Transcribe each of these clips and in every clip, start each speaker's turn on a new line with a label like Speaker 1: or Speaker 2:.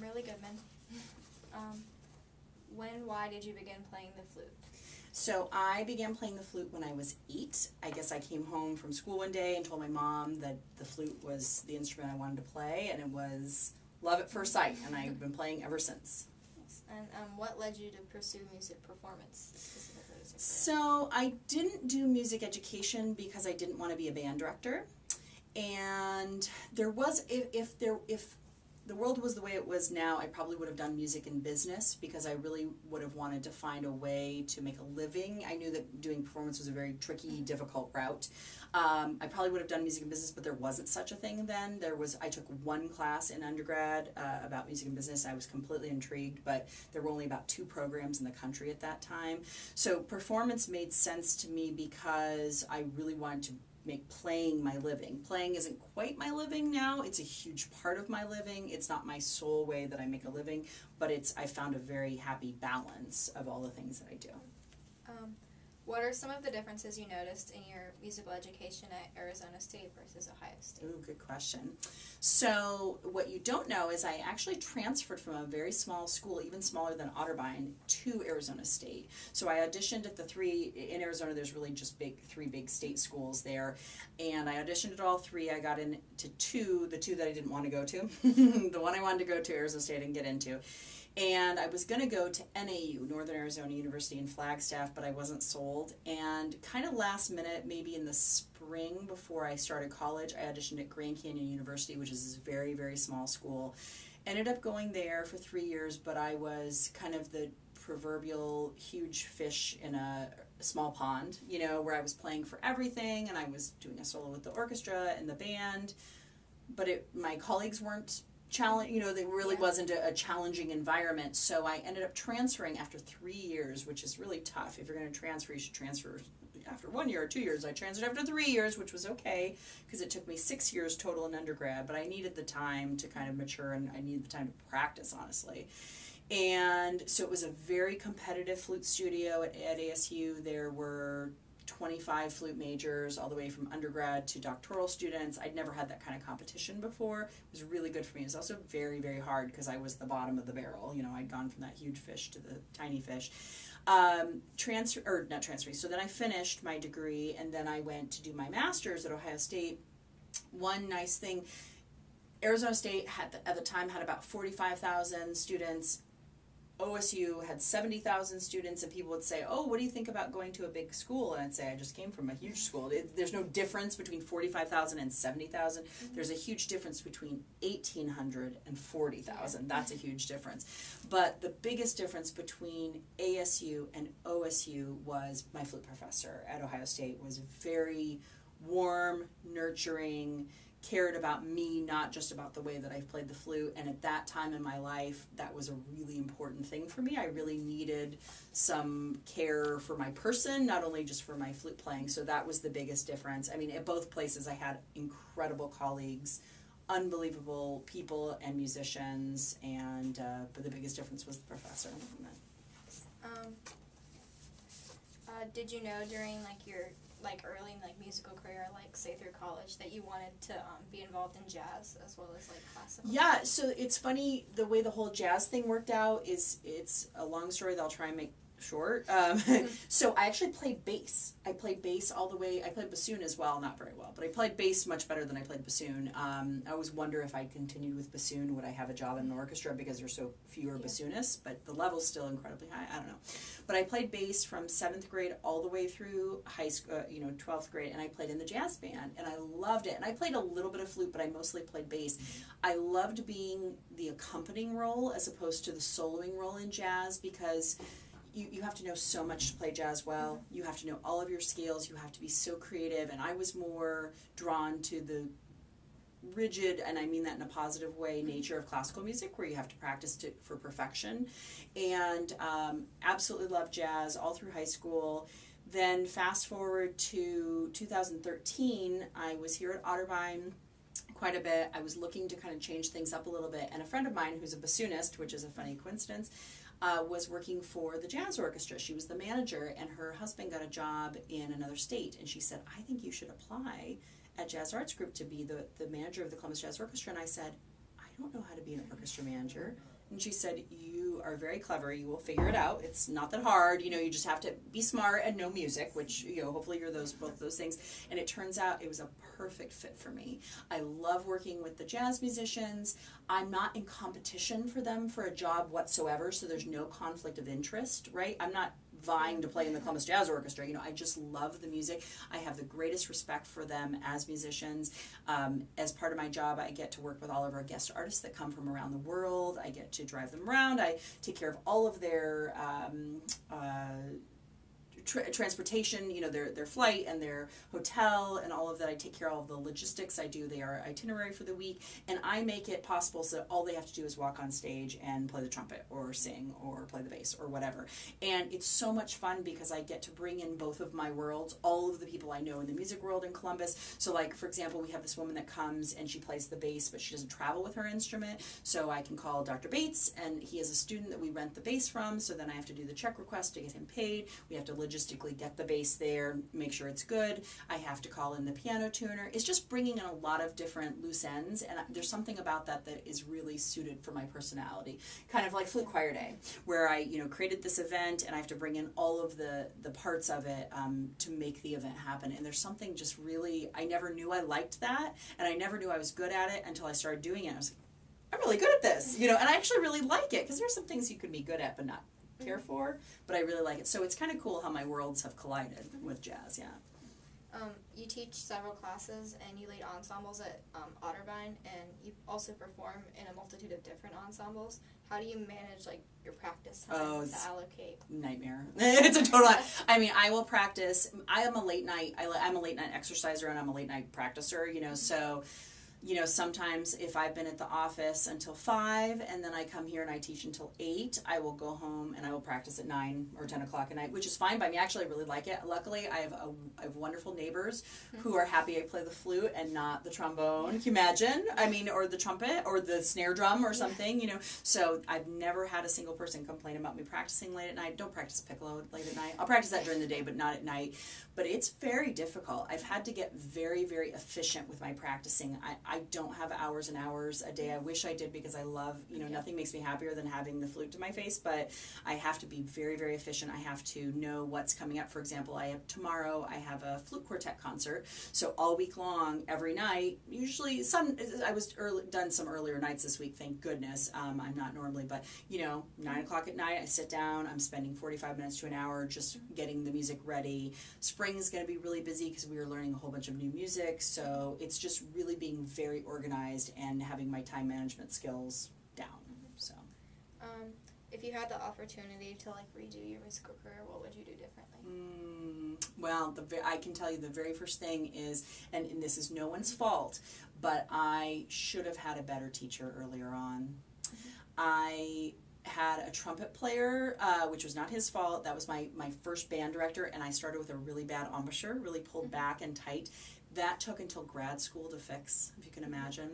Speaker 1: Kimberlee Goodman. Why did you begin playing the flute?
Speaker 2: So I began playing the flute when I was 8. I guess I came home from school one day and told my mom that the flute was the instrument I wanted to play, and it was love at first sight, and I've been playing ever since.
Speaker 1: Yes. And what led you to pursue music performance specifically as a career?
Speaker 2: So I didn't do music education because I didn't want to be a band director, and there was if the world was the way it was now, I probably would have done music in business because I really would have wanted to find a way to make a living. I knew that doing performance was a very tricky, difficult route. I probably would have done music in business, but there wasn't such a thing then. I took one class in undergrad about music and business. I was completely intrigued, but there were only about 2 programs in the country at that time. So performance made sense to me because I really wanted to make playing my living. Playing isn't quite my living now. It's a huge part of my living. It's not my sole way that I make a living, but I found a very happy balance of all the things that I do.
Speaker 1: What are some of the differences you noticed in your musical education at Arizona State versus Ohio State?
Speaker 2: Ooh, good question. So what you don't know is I actually transferred from a very small school, even smaller than Otterbein, to Arizona State. So I auditioned at in Arizona there's really just 3 big state schools there, and I auditioned at all 3. I got into 2, the 2 that I didn't want to go to. The one I wanted to go to, Arizona State, I didn't get into. And I was going to go to NAU, Northern Arizona University in Flagstaff, but I wasn't sold. And kind of last minute, maybe in the spring before I started college, I auditioned at Grand Canyon University, which is a very, very small school. Ended up going there for 3 years, but I was kind of the proverbial huge fish in a small pond, where I was playing for everything, and I was doing a solo with the orchestra and the band, but my colleagues weren't there really wasn't a challenging environment, so I ended up transferring after 3 years, which is really tough. If you're going to transfer, you should transfer after 1 year or 2 years. I transferred after 3 years, which was okay, because it took me 6 years total in undergrad, but I needed the time to kind of mature, and I needed the time to practice, honestly. And so it was a very competitive flute studio at ASU. There were 25 flute majors, all the way from undergrad to doctoral students. I'd never had that kind of competition before. It was really good for me. It was also very, very hard because I was the bottom of the barrel. I'd gone from that huge fish to the tiny fish. So then I finished my degree, and then I went to do my master's at Ohio State. One nice thing, Arizona State at the time had about 45,000 students. OSU had 70,000 students, and people would say, oh, what do you think about going to a big school? And I'd say, I just came from a huge school. There's no difference between 45,000 and 70,000. Mm-hmm. There's a huge difference between 1,800 and 40,000. That's a huge difference. But the biggest difference between ASU and OSU was my flute professor at Ohio State was very warm, nurturing, cared about me, not just about the way that I've played the flute. And at that time in my life, that was a really important thing for me. I really needed some care for my person, not only just for my flute playing. So that was the biggest difference. I mean, at both places I had incredible colleagues, unbelievable people and musicians, and but the biggest difference was the professor.
Speaker 1: Did you know during your early musical career, say through college, that you wanted to be involved in jazz as well as classical?
Speaker 2: Yeah, so it's funny, the way the whole jazz thing worked out it's a long story that I'll try and make short. So I actually played bass. I played bass all the way. I played bassoon as well, not very well, but I played bass much better than I played bassoon. I always wonder if I continued with bassoon, would I have a job in an orchestra, because there's so fewer bassoonists, but the level's still incredibly high. I don't know. But I played bass from 7th grade all the way through high school, 12th grade, and I played in the jazz band, and I loved it. And I played a little bit of flute, but I mostly played bass. I loved being the accompanying role as opposed to the soloing role in jazz, because you have to know so much to play jazz well. You have to know all of your scales. You have to be so creative. And I was more drawn to the rigid, and I mean that in a positive way, nature of classical music, where you have to practice for perfection. And absolutely loved jazz all through high school. Then fast forward to 2013, I was here at Otterbein quite a bit. I was looking to kind of change things up a little bit. And a friend of mine who's a bassoonist, which is a funny coincidence, was working for the jazz orchestra. She was the manager, and her husband got a job in another state, and she said, I think you should apply at Jazz Arts Group to be the manager of the Columbus Jazz Orchestra. And I said, I don't know how to be an orchestra manager. And she said, you are very clever. You will figure it out. It's not that hard. You just have to be smart and know music, which, hopefully you're both those things. And it turns out it was a perfect fit for me. I love working with the jazz musicians. I'm not in competition for them for a job whatsoever, so there's no conflict of interest, right? I'm not vying to play in the Columbus Jazz Orchestra. I just love the music. I have the greatest respect for them as musicians. As part of my job, I get to work with all of our guest artists that come from around the world. I get to drive them around. I take care of all of their transportation, their flight and their hotel and all of that. I take care of all of the logistics. I do their itinerary for the week, and I make it possible so all they have to do is walk on stage and play the trumpet or sing or play the bass or whatever. And it's so much fun because I get to bring in both of my worlds, all of the people I know in the music world in Columbus. So like, for example, we have this woman that comes and she plays the bass, but she doesn't travel with her instrument. So I can call Dr. Bates, and he is a student that we rent the bass from. So then I have to do the check request to get him paid. We have to logistically get the bass there, make sure it's good. I have to call in the piano tuner. It's just bringing in a lot of different loose ends, and there's something about that is really suited for my personality. Kind of like Flute Choir Day, where I created this event and I have to bring in all of the parts of it to make the event happen. And there's something just really, I never knew I liked that, and I never knew I was good at it until I started doing it. I was like, I'm really good at this, and I actually really like it, because there's some things you can be good at but not care for, but I really like it. So it's kind of cool how my worlds have collided with jazz.
Speaker 1: You teach several classes and you lead ensembles at Otterbein, and you also perform in a multitude of different ensembles. How do you manage your practice time to allocate?
Speaker 2: Nightmare. It's a total. I will practice. I'm a late night. I'm a late night exerciser, and I'm a late night practicer. So. Sometimes if I've been at the office until 5 and then I come here and I teach until 8, I will go home and I will practice at 9 or 10 o'clock at night, which is fine by me. Actually, I really like it. Luckily, I have wonderful neighbors who are happy I play the flute and not the trombone. Can you imagine? Or the trumpet or the snare drum or something, So I've never had a single person complain about me practicing late at night. Don't practice piccolo late at night. I'll practice that during the day, but not at night. But it's very difficult. I've had to get very, very efficient with my practicing. I don't have hours and hours a day. I wish I did, because I love, nothing makes me happier than having the flute to my face, but I have to be very, very efficient. I have to know what's coming up. For example, tomorrow I have a flute quartet concert, so all week long, every night, usually done some earlier nights this week, thank goodness. I'm not normally, but 9 o'clock at night, I sit down, I'm spending 45 minutes to an hour just getting the music ready. Spring is going to be really busy because we are learning a whole bunch of new music, so it's just really being very organized and having my time management skills down. So,
Speaker 1: if you had the opportunity to redo your musical career, what would you do differently?
Speaker 2: Well, I can tell you the very first thing is, and this is no one's fault, but I should have had a better teacher earlier on. I had a trumpet player, which was not his fault. That was my first band director, and I started with a really bad embouchure, really pulled back and tight. That took until grad school to fix, if you can imagine.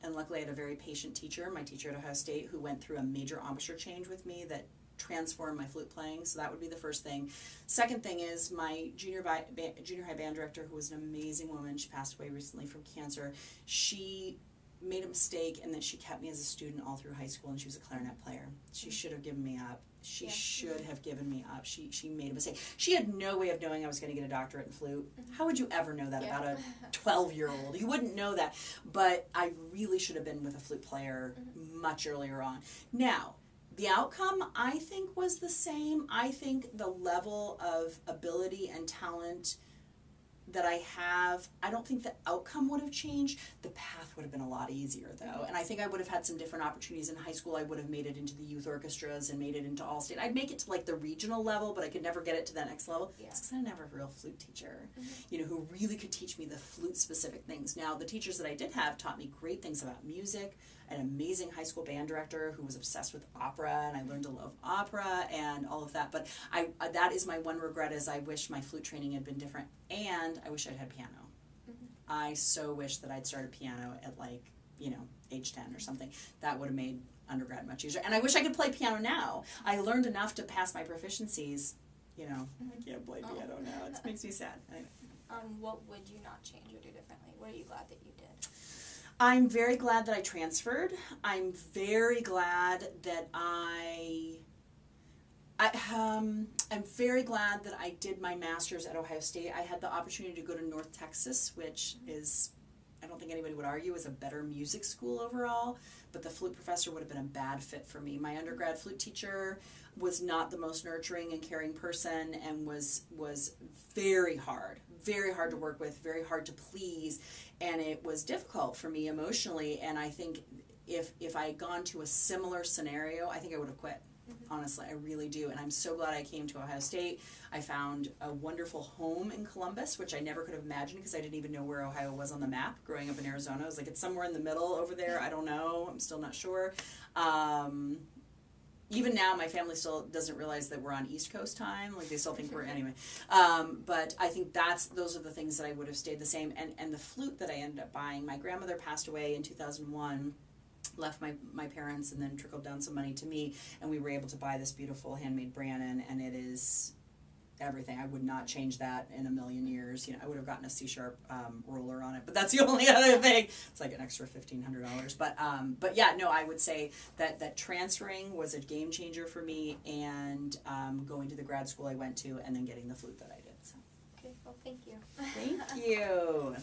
Speaker 2: And luckily I had a very patient teacher, my teacher at Ohio State, who went through a major embouchure change with me that transformed my flute playing. So that would be the first thing. Second thing is my junior high band director, who was an amazing woman. She passed away recently from cancer. She made a mistake, and then she kept me as a student all through high school, and she was a clarinet player. She should have given me up. She should have given me up. She made a mistake. She had no way of knowing I was going to get a doctorate in flute. How would you ever know that about a 12-year-old? You wouldn't know that. But I really should have been with a flute player much earlier on. Now, the outcome, I think, was the same. I think the level of ability and talent that I have, I don't think the outcome would have changed. The path would have been a lot easier, though. And I think I would have had some different opportunities in high school. I would have made it into the youth orchestras and made it into All-State. I'd make it to the regional level, but I could never get it to that next level. It's because I didn't have a real flute teacher, who really could teach me the flute-specific things. Now, the teachers that I did have taught me great things about music. An amazing high school band director who was obsessed with opera, and I learned to love opera and all of that. But that is my one regret, is I wish my flute training had been different, and I wish I'd had piano. I so wish that I'd started piano at age 10 or something. That would have made undergrad much easier. And I wish I could play piano now. I learned enough to pass my proficiencies. I can't play piano now. It makes me sad.
Speaker 1: What would you not change or do differently? What are you glad that you did?
Speaker 2: I'm very glad that I transferred. I'm very glad that I'm very glad that I did my master's at Ohio State. I had the opportunity to go to North Texas, which is, I don't think anybody would argue, is a better music school overall, but the flute professor would have been a bad fit for me. My undergrad flute teacher was not the most nurturing and caring person, and was very hard to work with, very hard to please, and it was difficult for me emotionally. And I think if I had gone to a similar scenario, I think I would have quit. Honestly, I really do. And I'm so glad I came to Ohio State. I found a wonderful home in Columbus, which I never could have imagined because I didn't even know where Ohio was on the map growing up in Arizona. I was like, it's somewhere in the middle over there. I don't know. I'm still not sure. Even now, my family still doesn't realize that we're on East Coast time. Like, they still think we're, anyway. But I think those are the things that I would have stayed the same. And the flute that I ended up buying, my grandmother passed away in 2001. Left my parents, and then trickled down some money to me, and we were able to buy this beautiful handmade Brannon, and it is everything. I would not change that in a million years. You know, I would have gotten a C-sharp roller on it, but that's the only other thing. It's like an extra $1,500. But yeah, no, I would say that transferring was a game changer for me, and going to the grad school I went to, and then getting the flute that I did. So.
Speaker 1: Okay, well, thank you.
Speaker 2: Thank you.